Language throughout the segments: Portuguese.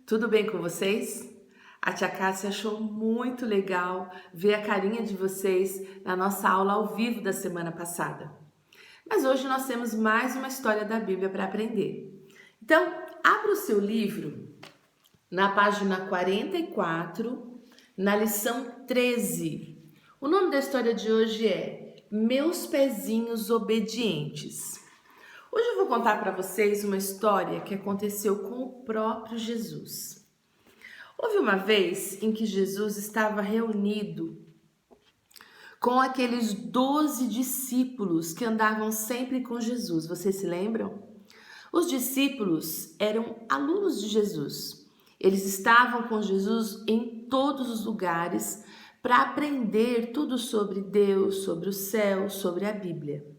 Tudo bem com vocês? A tia Cássia achou muito legal ver a carinha de vocês na nossa aula ao vivo da semana passada. Mas hoje nós temos mais uma história da Bíblia para aprender. Então, abra o seu livro na página 44, na lição 13. O nome da história de hoje é Meus Pezinhos Obedientes. Hoje eu vou contar para vocês uma história que aconteceu com o próprio Jesus. Houve uma vez em que Jesus estava reunido com aqueles 12 discípulos que andavam sempre com Jesus. Vocês se lembram? Os discípulos eram alunos de Jesus. Eles estavam com Jesus em todos os lugares para aprender tudo sobre Deus, sobre o céu, sobre a Bíblia.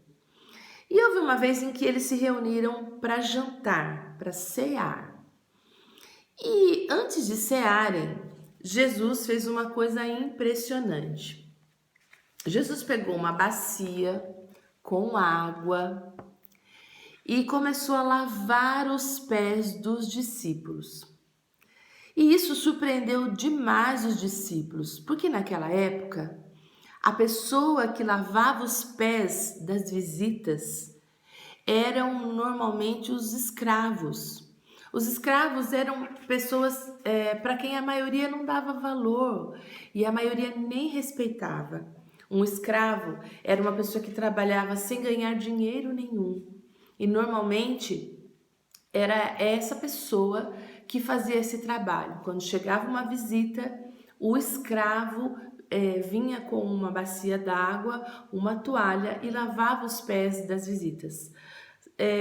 E houve uma vez em que eles se reuniram para jantar, para cear. E antes de cearem, Jesus fez uma coisa impressionante. Jesus pegou uma bacia com água e começou a lavar os pés dos discípulos. E isso surpreendeu demais os discípulos, porque naquela época, a pessoa que lavava os pés das visitas eram normalmente os escravos. Os escravos eram pessoas para quem a maioria não dava valor e a maioria nem respeitava. Um escravo era uma pessoa que trabalhava sem ganhar dinheiro nenhum. E normalmente era essa pessoa que fazia esse trabalho. Quando chegava uma visita, o escravo vinha com uma bacia d'água, uma toalha e lavava os pés das visitas.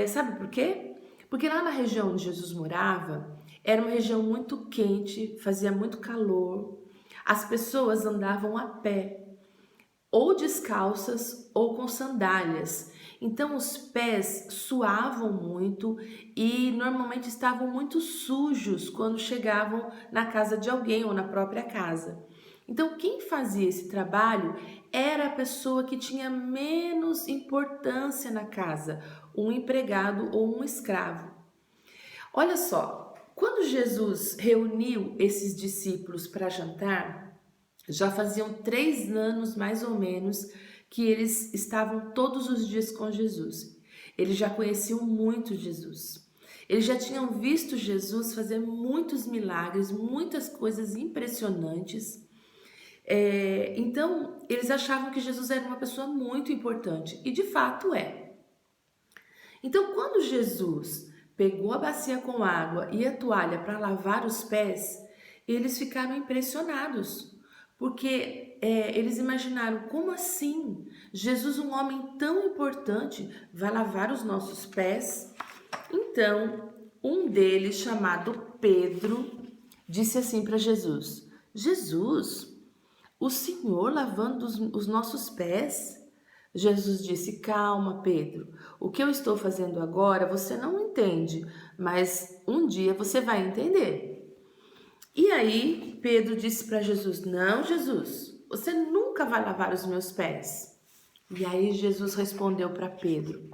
Sabe por quê? Porque lá na região onde Jesus morava, era uma região muito quente, fazia muito calor. As pessoas andavam a pé, ou descalças ou com sandálias. Então os pés suavam muito e normalmente estavam muito sujos quando chegavam na casa de alguém ou na própria casa. Então quem fazia esse trabalho era a pessoa que tinha menos importância na casa, um empregado ou um escravo. Olha só, quando Jesus reuniu esses discípulos para jantar, já faziam 3 anos mais ou menos que eles estavam todos os dias com Jesus. Eles já conheciam muito Jesus. Eles já tinham visto Jesus fazer muitos milagres, muitas coisas impressionantes. Então, eles achavam que Jesus era uma pessoa muito importante, e de fato é. Então, quando Jesus pegou a bacia com água e a toalha para lavar os pés, eles ficaram impressionados, porque eles imaginaram, como assim? Jesus, um homem tão importante, vai lavar os nossos pés? Então, um deles, chamado Pedro, disse assim para Jesus: Jesus, o Senhor lavando os nossos pés? Jesus disse: calma, Pedro, o que eu estou fazendo agora você não entende, mas um dia você vai entender. E aí Pedro disse para Jesus: não, Jesus, você nunca vai lavar os meus pés. E aí Jesus respondeu para Pedro: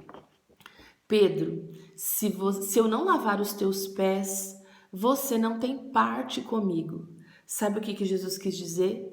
Pedro, se eu não lavar os teus pés, você não tem parte comigo. Sabe o que Jesus quis dizer?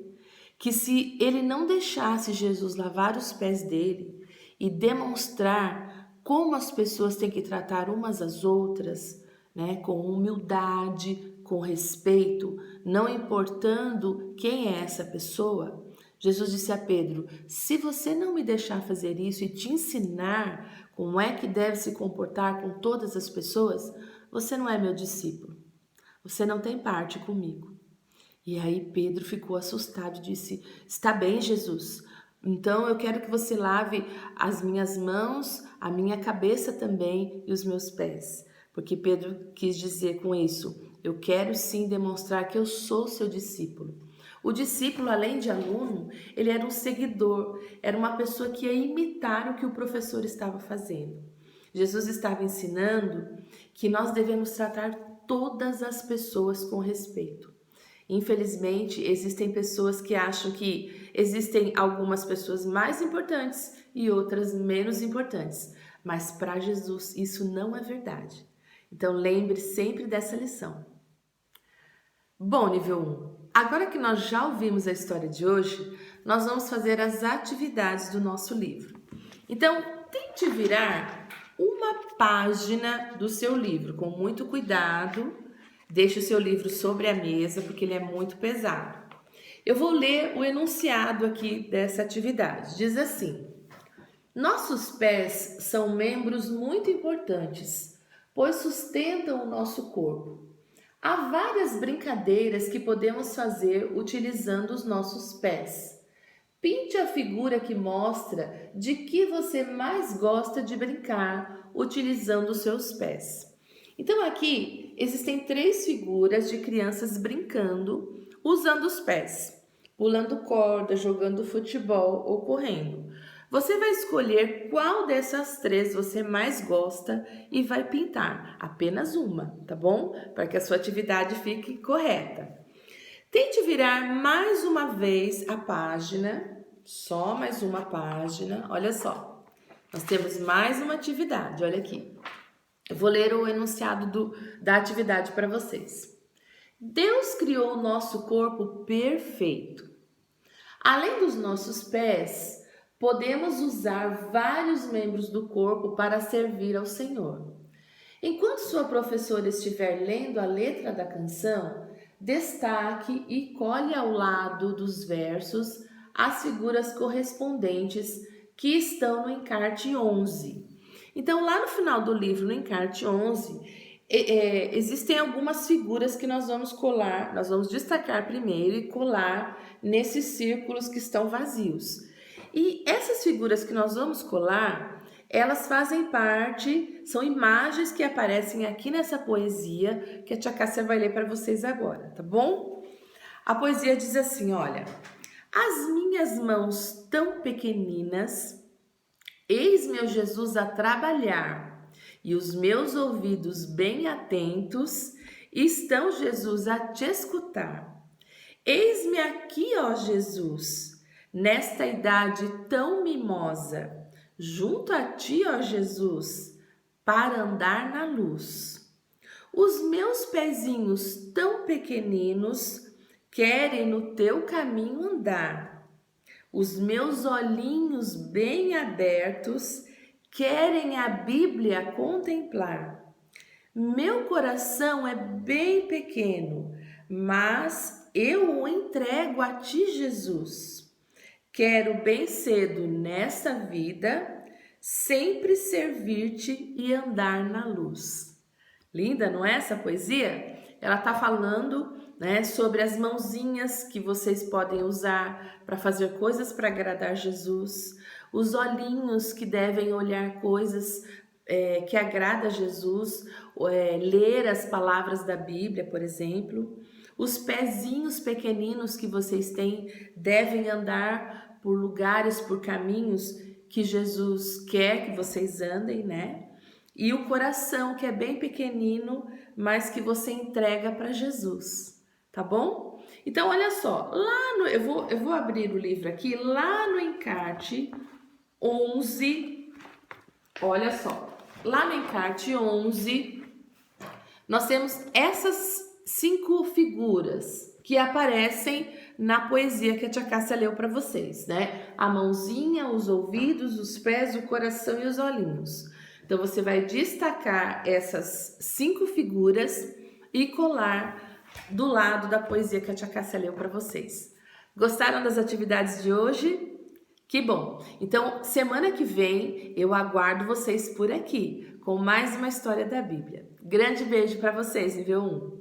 Que se ele não deixasse Jesus lavar os pés dele e demonstrar como as pessoas têm que tratar umas às outras, né, com humildade, com respeito, não importando quem é essa pessoa, Jesus disse a Pedro: se você não me deixar fazer isso e te ensinar como é que deve se comportar com todas as pessoas, você não é meu discípulo. Você não tem parte comigo. E aí Pedro ficou assustado e disse: está bem, Jesus, então eu quero que você lave as minhas mãos, a minha cabeça também e os meus pés. Porque Pedro quis dizer com isso: eu quero sim demonstrar que eu sou seu discípulo. O discípulo, além de aluno, ele era um seguidor, era uma pessoa que ia imitar o que o professor estava fazendo. Jesus estava ensinando que nós devemos tratar todas as pessoas com respeito. Infelizmente, existem pessoas que acham que existem algumas pessoas mais importantes e outras menos importantes, mas para Jesus isso não é verdade. Então lembre sempre dessa lição. Bom, nível 1, agora que nós já ouvimos a história de hoje, nós vamos fazer as atividades do nosso livro. Então, tente virar uma página do seu livro com muito cuidado. Deixe o seu livro sobre a mesa, porque ele é muito pesado. Eu vou ler o enunciado aqui dessa atividade. Diz assim: nossos pés são membros muito importantes, pois sustentam o nosso corpo. Há várias brincadeiras que podemos fazer utilizando os nossos pés. Pinte a figura que mostra de que você mais gosta de brincar utilizando os seus pés. Então aqui existem 3 figuras de crianças brincando usando os pés, pulando corda, jogando futebol ou correndo. Você vai escolher qual dessas 3 você mais gosta e vai pintar apenas uma, tá bom? Para que a sua atividade fique correta. Tente virar mais uma vez a página, só mais uma página. Olha só, nós temos mais uma atividade, olha aqui. Eu vou ler o enunciado da atividade para vocês. Deus criou o nosso corpo perfeito. Além dos nossos pés, podemos usar vários membros do corpo para servir ao Senhor. Enquanto sua professora estiver lendo a letra da canção, destaque e colhe ao lado dos versos as figuras correspondentes que estão no encarte 11. Então, lá no final do livro, no encarte 11, existem algumas figuras que nós vamos colar, nós vamos destacar primeiro e colar nesses círculos que estão vazios. E essas figuras que nós vamos colar, elas fazem parte, são imagens que aparecem aqui nessa poesia que a tia Cássia vai ler para vocês agora, tá bom? A poesia diz assim, olha: as minhas mãos tão pequeninas, eis meu Jesus a trabalhar, e os meus ouvidos bem atentos, estão, Jesus, a te escutar. Eis-me aqui, ó Jesus, nesta idade tão mimosa, junto a ti, ó Jesus, para andar na luz. Os meus pezinhos tão pequeninos querem no teu caminho andar. Os meus olhinhos bem abertos querem a Bíblia contemplar. Meu coração é bem pequeno, mas eu o entrego a ti, Jesus. Quero bem cedo nesta vida sempre servir-te e andar na luz. Linda, não é essa poesia? Ela está falando, né, sobre as mãozinhas que vocês podem usar para fazer coisas para agradar Jesus, os olhinhos que devem olhar coisas que agrada a Jesus, ler as palavras da Bíblia, por exemplo. Os pezinhos pequeninos que vocês têm devem andar por lugares, por caminhos que Jesus quer que vocês andem, né? E o coração, que é bem pequenino, mas que você entrega para Jesus, tá bom? Então, olha só, eu vou abrir o livro aqui, lá no encarte 11, olha só, lá no encarte 11, nós temos essas 5 figuras que aparecem na poesia que a tia Cássia leu para vocês, né? A mãozinha, os ouvidos, os pés, o coração e os olhinhos. Então, você vai destacar essas 5 figuras e colar do lado da poesia que a tia Cássia leu para vocês. Gostaram das atividades de hoje? Que bom! Então, semana que vem eu aguardo vocês por aqui com mais uma história da Bíblia. Grande beijo para vocês, nível 1.